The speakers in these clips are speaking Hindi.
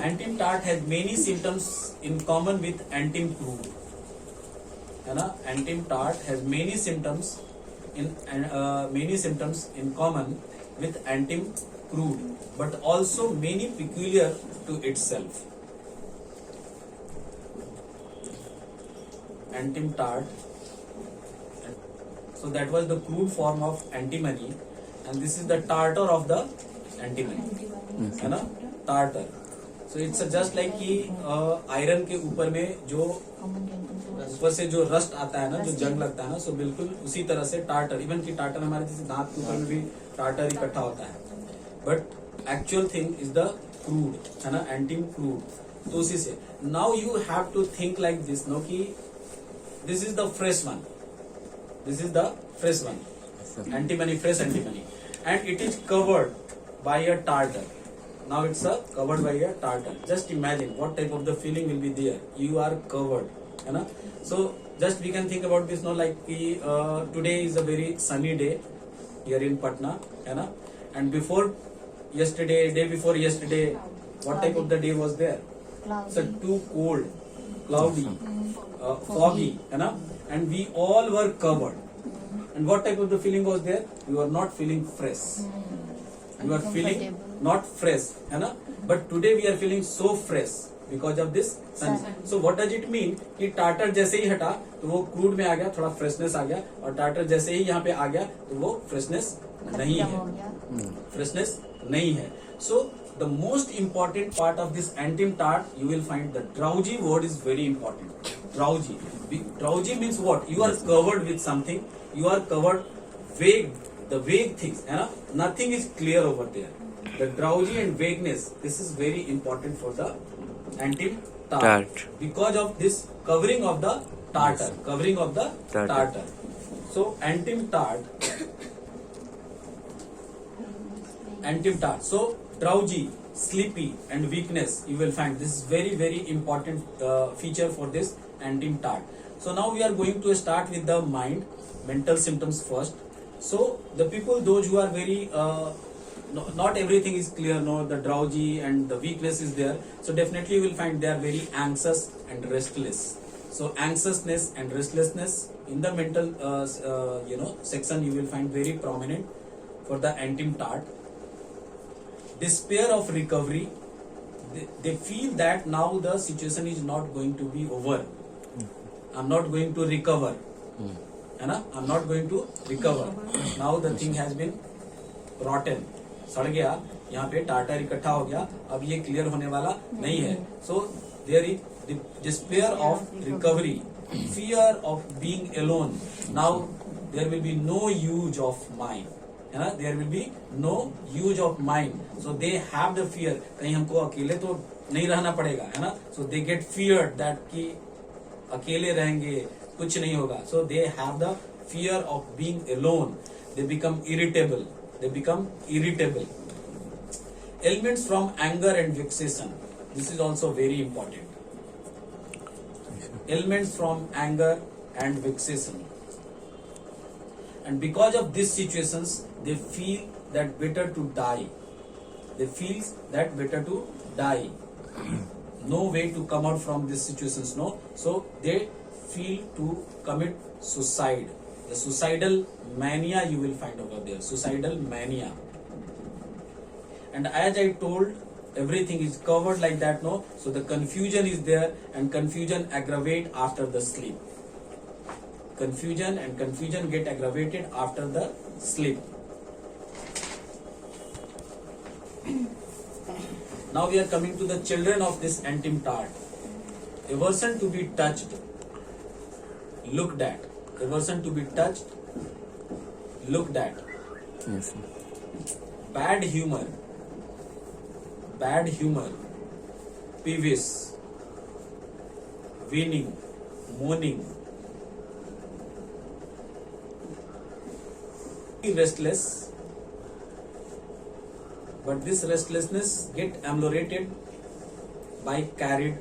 Antim tart has many symptoms in common with antim crude, है ना. Antim tart has many symptoms in common with antim crude, but also many peculiar to itself. Antim tart, so that was the crude form of antimony, and this is the tartar of the antimony, है ना, tartar. So it's just like कि आयरन के ऊपर में जो ऊपर से जो रस्ट आता है ना, जो जंग लगता है ना, सो बिल्कुल उसी तरह से टार्टर, इवन की टार्टर हमारे जैसे दांत के ऊपर में भी टार्टर इकट्ठा होता है, but actual thing is the crude, है ना, एंटिम क्रूड. तो उसी से now you have to think like this no कि this is the fresh one, this is the fresh one, antimony, fresh antimony, and it is covered by a tartar. Now it's covered by a tartar. Just imagine what type of the feeling will be there. You are covered, है ना. So just we can think about this now, like today is a very sunny day here in Patna, है ना. And before yesterday, day before yesterday, what type of the day was there? Cloudy. So too cold, cloudy, foggy, है ना. And we all were covered. And what type of the feeling was there? You are not feeling fresh. You are feeling not fresh, है ना. But today we are feeling so fresh because of this sun. So what does it mean कि टार्टर जैसे ही हटा तो वो क्रूड में आ गया, थोड़ा फ्रेशनेस आ गया, और टार्टर जैसे ही यहाँ पे आ गया तो वो फ्रेशनेस नहीं है, फ्रेशनेस नहीं है. So the most important part of this antim tart, you will find the drowsy word is very important. Drowsy. Drowsy means what? You are covered with something. You are covered vague. The vague things, है ना. Nothing is clear over there. The drowsy and vagueness. This is very important for the antim tart. Because of this covering of the tartar, covering of the tartar. So antim tart, antim tart. So drowsy, sleepy, and weakness. You will find this is very very important feature for this antim tart. So now we are going to start with the mental symptoms first. So the people, those who are very not everything is clear, no, the drowsy and the weakness is there, so definitely you will find they are very anxious and restless. So anxiousness and restlessness in the mental section you will find very prominent for the antim tart. Despair of recovery, they feel that now the situation is not going to be over, I'm not going to recover, है ना, I'm not going to recover. Now the thing has been rotten, सड़ गया, यहाँ पे टार्टर इकट्ठा हो गया, अब ये क्लियर होने वाला नहीं है. So there is despair of recovery, fear of being alone. Now there will be no use of mind, है ना, there will be no use of mind. So they have the fear, कहीं हमको अकेले तो नहीं रहना पड़ेगा, है ना. So they get feared that कि अकेले रहेंगे कुछ नहीं होगा. So they have the fear of being alone. They become irritable. Elements from anger and vexation. This is also very important. Elements from anger and vexation. And because of these situations, they feel that better to die. No way to come out from these situations, no. So they feel to commit suicide. The suicidal mania you will find over there. Suicidal mania. And as I told, everything is covered like that, no. So the confusion is there, and confusion aggravate after the sleep. Confusion get aggravated after the sleep. Now we are coming to the children of this antim tart. Aversion to be touched, looked at. Aversion to be touched, looked at. Yes. Bad humor, peevish, whining, moaning. Restless, but this restlessness get ameliorated by carried.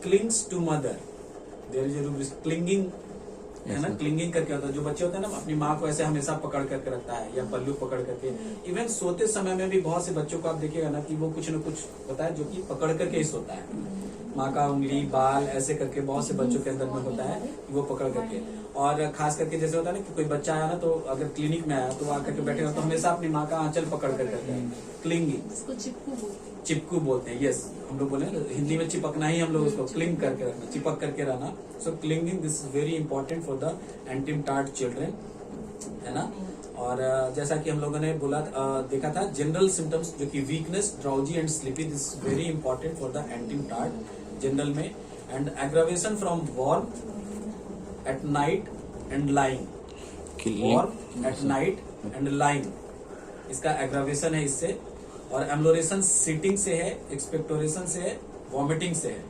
Clings to mother. There is a clinging है ना, क्लिंगिंग करके होता है। जो बच्चे होते हैं ना अपनी माँ को ऐसे हमेशा पकड़ करके रखता है या पल्लू पकड़ करके। इवन सोते समय में भी बहुत से बच्चों को आप देखिएगा ना कि वो कुछ न कुछ होता है जो कि पकड़ करके ही सोता है। माँ का उंगली बाल ऐसे करके बहुत से बच्चों के अंदर में होता है कि वो पकड़ करके। और खास करके जैसे होता है ना कि कोई बच्चा आया ना तो अगर क्लिनिक में आया तो आकर के बैठेगा तो हमेशा अपनी माँ का आंचल पकड़ कर करते हैं, क्लिंगिंग। चिपकू बोलते हैं, यस, हम लोग बोले हिंदी में चिपकना ही हम लोग उसको क्लिंग करके रखना, चिपक करके रहना। So clinging this is very important for the antim tart children, है ना। और जैसा कि हम लोगों ने बोला देखा था जनरल सिम्टम्स जो कि weakness, drowsy and sleepy, this is very important for the antim tart general में। And aggravation from warm at night and lying, warm at night and lying, इसका एग्रावेशन है इससे। और एम्लोरेशन सीटिंग से है, एक्सपेक्टोरेशन से है, वॉमिटिंग से है।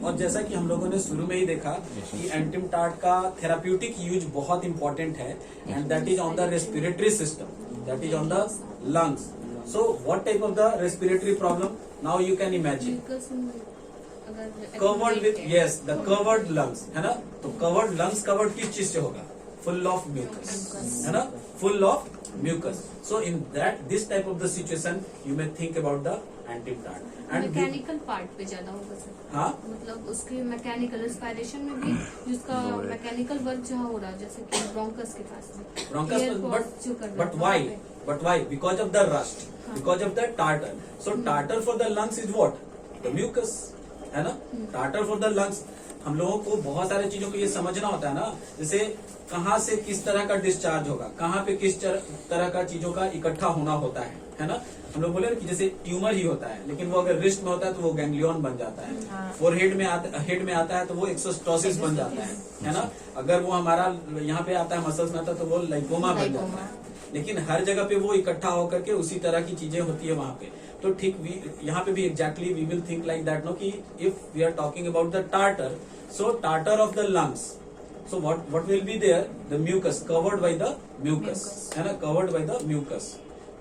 और जैसा कि हम लोगों ने शुरू में ही देखा कि एंटिम टार्ट का थेराप्यूटिक यूज बहुत इंपॉर्टेंट है and that is on the respiratory system, that is on the lungs. So what type of the respiratory problem, now you can imagine covered with, yes, the covered lungs, है ना। तो कवर्ड लंग्स कवर्ड किस चीज से होगा, फुल ऑफ म्यूकस, है ना, full of mucus. So in that this type of the situation you may think about the antim tart. Mechanical part पे ज्यादा होगा सर। हाँ, मतलब उसके मैकेनिकल रेस्पिरेशन में भी जिसका मैकेनिकल वर्क जहाँ हो रहा है, जैसे कि ब्रोंकस के पास में, bronchus, but why because of the rust, because of the tartar. So tartar for the lungs is what, the mucus, है ना। टार्टर फॉर द लंग्स, हम लोगों को बहुत सारी चीजों को ये समझना होता है ना, जैसे कहाँ से किस तरह का डिस्चार्ज होगा, कहाँ पे किस तरह का चीजों का इकट्ठा होना होता है ना। हम लोग बोले कि जैसे ट्यूमर ही होता है, लेकिन वो अगर रिस्ट में होता है तो वो गैंग्लियन बन जाता है। फोरहेड में हेड में आता है तो वो एक्सोस्टोसिस बन जाता है ना। अगर वो हमारा यहाँ पे आता है, मसल्स में आता है तो वो लाइकोमा बन जाता है। लेकिन हर जगह पे वो इकट्ठा होकर के उसी तरह की चीजें होती है वहां पे। तो ठीक यहाँ पे भी exactly we will think like that no कि if we are talking about the tartar, so tartar of the lungs, so what will be there, the mucus, covered by the mucus, है ना, covered by the mucus।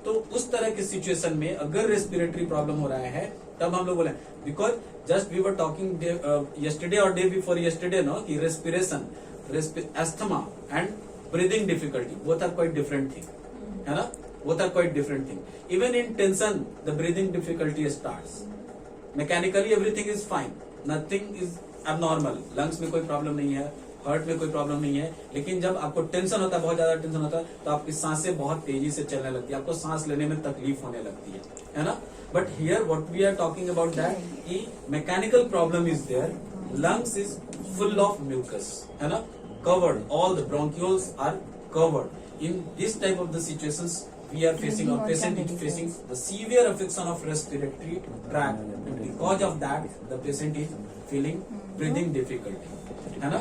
तो उस तरह की सिचुएशन में अगर रेस्पिरेटरी प्रॉब्लम हो रहा है तब हम लोग बोले, because just we were talking yesterday और डे बिफोर यस्टरडे नो कि respiration, asthma and breathing difficulty both are quite different thing, है ना, both are quite different thing. Even in tension the breathing difficulty starts, mechanically everything is fine, nothing is abnormal, lungs में कोई प्रॉब्लम नहीं है, हार्ट में कोई प्रॉब्लम नहीं है। लेकिन जब आपको टेंशन होता है, बहुत ज्यादा टेंशन होता है, तो आपकी सांसें बहुत तेजी से चलने लगती है, आपको सांस लेने में तकलीफ होने लगती है ना। But here what we are talking about that कि mechanical problem is there, lungs is full of mucus, है ना, covered, all the bronchioles are covered. In this type of the situations we are facing, or patient is facing the severe affection of respiratory tract, and because of that the patient is feeling breathing difficulty, है ना।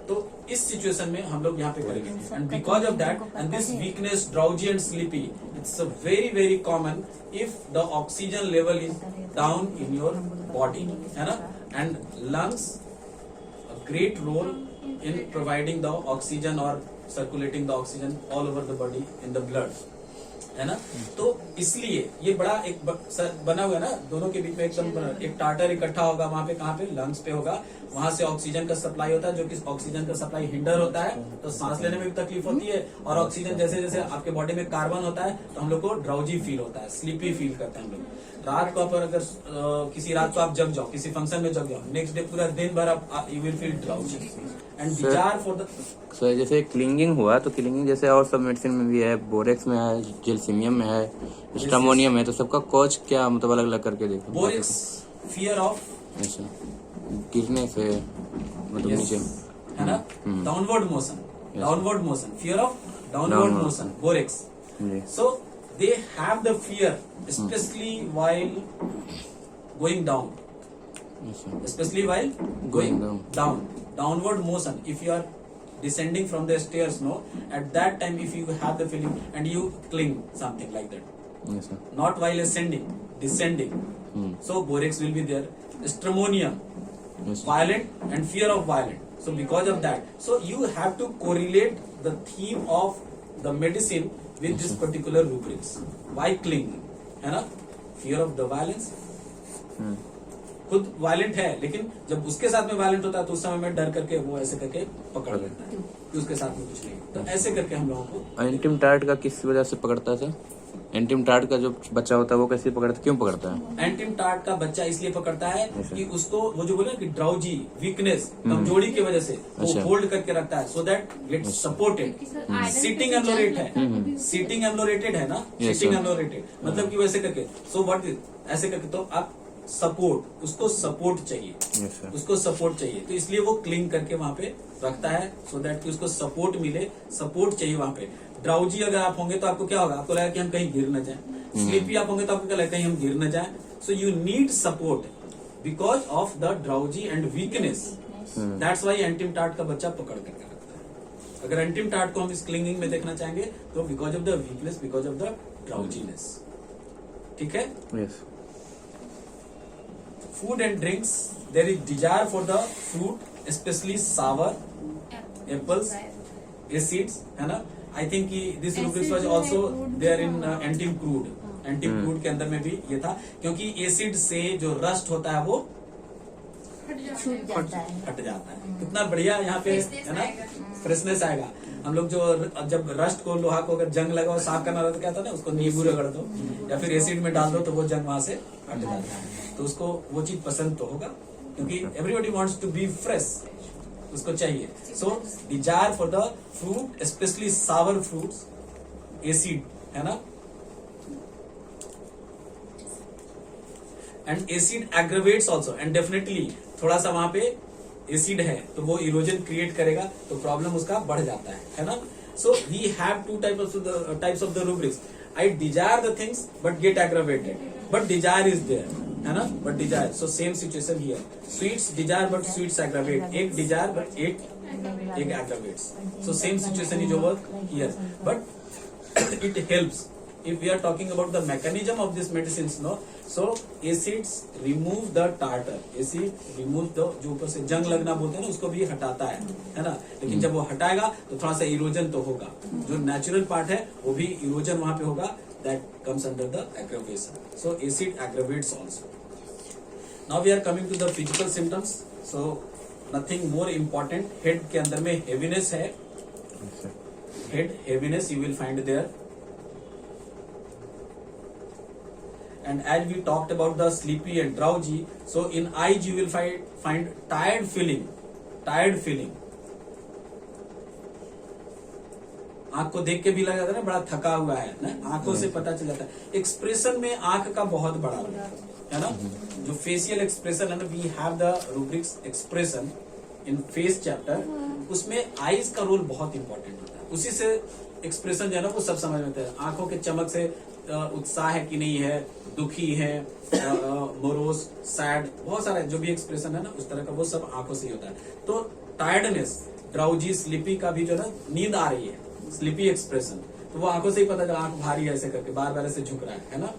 तो इस सिचुएशन में हम लोग यहाँ पे करेंगे, and because of that and this weakness, drowsy and sleepy, it's a very very common if the oxygen level is down in your body, है ना। And lungs a great role in providing the oxygen or circulating the oxygen all over the body in the blood, है ना। तो इसलिए ये बड़ा एक बना हुआ है ना, दोनों के बीच में एकदम एक टार्टर इकट्ठा होगा वहां पे, कहाँ पे, लंग्स पे होगा। वहां से ऑक्सीजन का सप्लाई होता है, जो कि ऑक्सीजन का सप्लाई हिंडर होता है तो सांस लेने में भी तकलीफ होती है। और ऑक्सीजन जैसे जैसे आपके बॉडी में कार्बन होता है तो हम लोग को ड्राउजी फील होता है, स्लीपी फील करते हैं हम लोग। रात को आप अगर किसी रात को आप जग जाओ, किसी फंक्शन में जग जाओ, नेक्स्ट डे पूरा दिन भर आप you will feel drowsy and desire for the. Sir जैसे क्लिंगिंग हुआ तो क्लिंगिंग जैसे और सब मेडिसिन में भी है, बोरेक्स में है, जेलसिमियम में है, स्टामोनियम है, तो सबका कॉज क्या मतलब अलग अलग करके देखो। बोरेक्स फियर ऑफ, अच्छा, गिरने से मतलब नीचे, है ना, downward motion, downward motion, fear of downward motion, borax. So they have the fear especially while going down, especially while going down, downward motion. If you are descending from the stairs, no, at that time if you have the feeling and you cling something like that, yes sir, not while ascending, descending, so borax will be there. Stramonium, yes sir, violent and fear of violent. So because of that, so you have to correlate the theme of the medicine with this particular rubrics. Why clinging, है ना, fear of the violence, खुद वायलेंट है, लेकिन जब उसके साथ में वायलेंट होता है तो उस समय में डर करके वो ऐसे करके पकड़ लेता है कि उसके साथ में कुछ नहीं। तो ऐसे करके हम लोगों को एंटिम टार्ट का किस वजह से पकड़ता है सर? एंटिम टार्ट का जो बच्चा होता है वो कैसे पकड़ता है, क्यों पकड़ता है? एंटिम टार्ट का बच्चा इसलिए पकड़ता है अच्छा। कि उसको वो जो बोले ना कि ड्राउजी, वीकनेस, कमजोरी की वजह से वो अच्छा। होल्ड करके रखता है, so that get supported. Sitting ameliorate sitting ameliorated है ना, Yes, सीटिंग sir. एम्लोरेटेड मतलब कि वैसे करके, सो व्हाट ऐसे करके, तो आप सपोर्ट, उसको सपोर्ट चाहिए, यस सर। उसको सपोर्ट चाहिए, तो इसलिए वो क्लिंग करके वहां पे रखता है, सो दैट कि उसको सपोर्ट मिले, सपोर्ट चाहिए वहां पे। ड्राउजी अगर आप होंगे तो आपको क्या होगा, आपको लगेगा कि हम कहीं गिर न जाए। स्लीपी आप होंगे तो आपको क्या लगेगा कहीं हम गिर न जाए। So you need support because of the drowsy and weakness, that's why antim tart का बच्चा पकड़ करके रखता है। अगर एंटिम टार्ट को हम इस क्लिंगिंग में देखना चाहेंगे तो because of the weakness, because of the drowsiness. ठीक है। Yes. Food and drinks, there is desire for the fruit, especially sour apples, acids, है ना। I think कि this rubrics was also there in antim crude. Antim crude के अंदर में भी ये था, क्योंकि एसिड से जो रस्ट होता है वो छूट जाता है। हट जाता है। कितना बढ़िया यहाँ पे है ना, फ्रेशनेस आएगा। हम लोग जो जब रस्ट को, लोहा को अगर जंग लगा और साफ करना रहता, क्या था ना, उसको नींबू रगड़ दो या फिर एसिड में डाल दो तो वो जंग वहां से हट जाता है। तो उसको वो चीज पसंद तो होगा, क्योंकि everybody wants to be fresh, उसको चाहिए। So desire for the fruit, specially sour fruits, acid है ना, and acid aggravates also, and definitely थोड़ा सा वहां पे एसिड है तो वो इरोजन क्रिएट करेगा, तो प्रॉब्लम उसका बढ़ जाता है ना। So we have two types of the rubrics. I desire the things but get aggravated, but desire is there, है ना, but desire. So same situation here, sweets desire but sweets aggravate, egg desire but egg aggravates. So same situation is over here, but it helps if we are talking about the mechanism of this medicines, no, so acids remove the tartar, acid remove the, जो ऊपर से जंग लगना बोलते हैं ना, उसको भी हटाता है ना। लेकिन जब वो हटाएगा तो थोड़ा सा इरोजन तो होगा, जो नेचुरल पार्ट है वो भी इरोजन वहां पे होगा, that comes under the aggravation. So acid aggravates also. Now we are coming to the physical symptoms. So nothing more important. Head के अंदर में heaviness है, head heaviness you will find there. And as we talked about the sleepy and drowsy, so in eyes you will find tired feeling. आंख को देख के भी लग जाता है ना, बड़ा थका हुआ है ना, आंखों से पता चल जाता है। एक्सप्रेशन में आंख का बहुत बड़ा रोल है ना, जो फेशियल एक्सप्रेशन है ना, we have the rubrics expression in face chapter, उसमें आईज का रोल बहुत इंपॉर्टेंट होता है। उसी से एक्सप्रेशन जो है ना वो सब समझ में आता है। आंखों के चमक से उत्साह है कि नहीं है, दुखी है, मोरोस, सैड, बहुत सारा जो भी एक्सप्रेशन है ना उस तरह का, वो सब आंखों से ही होता है। तो टायर्डनेस, ड्राउजी, स्लीपी का भी जो है ना, नींद आ रही है, स्लीपी एक्सप्रेशन, तो वो आंखों से ही पता चला, आंख भारी है ऐसे करके, बार बार ऐसे झुक रहा है ना।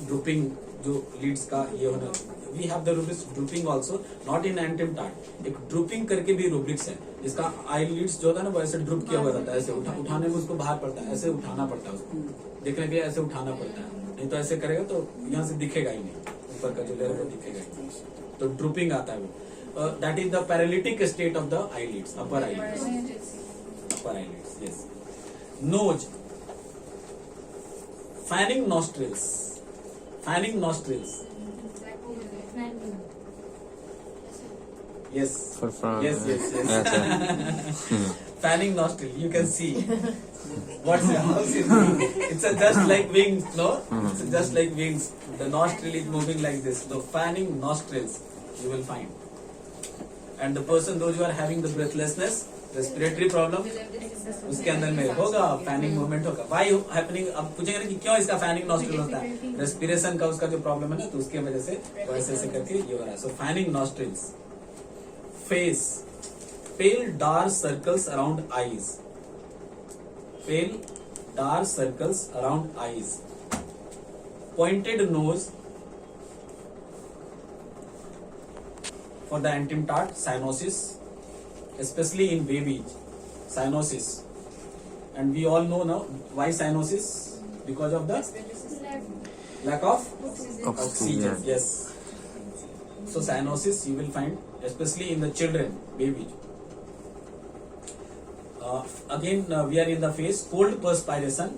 ड्रूपिंग जो लीड्स का ये होना, we have the rubrics drooping also, not in antim tart. एक ड्रूपिंग करके भी रूब्रिक्स है, जिसका आई लीड्स जो होता है ना वो ऐसे ड्रूप किया हुआ रहता है, ऐसे उठाने में उसको बाहर पड़ता है, ऐसे उठाना पड़ता है, उसको देखने के लिए ऐसे उठाना पड़ता है, नहीं तो ऐसे करेगा तो यहाँ से दिखेगा ही नहीं, ऊपर का जो लेयर वो दिखेगा ही नहीं, तो ड्रूपिंग आता है वो। That is the paralytic state of the eyelids, upper eyelids, yes. Nose, fanning nostrils, yes, yes. Fanning nostril, you can see what's how is it? It's just like wings, no? It's just like wings. The nostril is moving like this. The fanning nostrils you will find. And the person, those who are having the breathlessness, respiratory problem, उसके अंदर में होगा फैनिंग मूवमेंट होगा। Why happening? अब पूछेंगे ना कि क्यों इसका फैनिंग नॉस्ट्रिल होता है, रेस्पिरेशन का उसका जो प्रॉब्लम है ना, तो उसके वजह से ऐसे करके ये हो रहा है। So fanning nostrils. Face, pale dark circles around eyes, pale dark circles around eyes, pointed nose for the antim tart, cyanosis, especially in babies, cyanosis, and we all know now why cyanosis, because of the lack of oxygen. Yes. So cyanosis you will find especially in the children, babies. Again we are in the phase cold perspiration.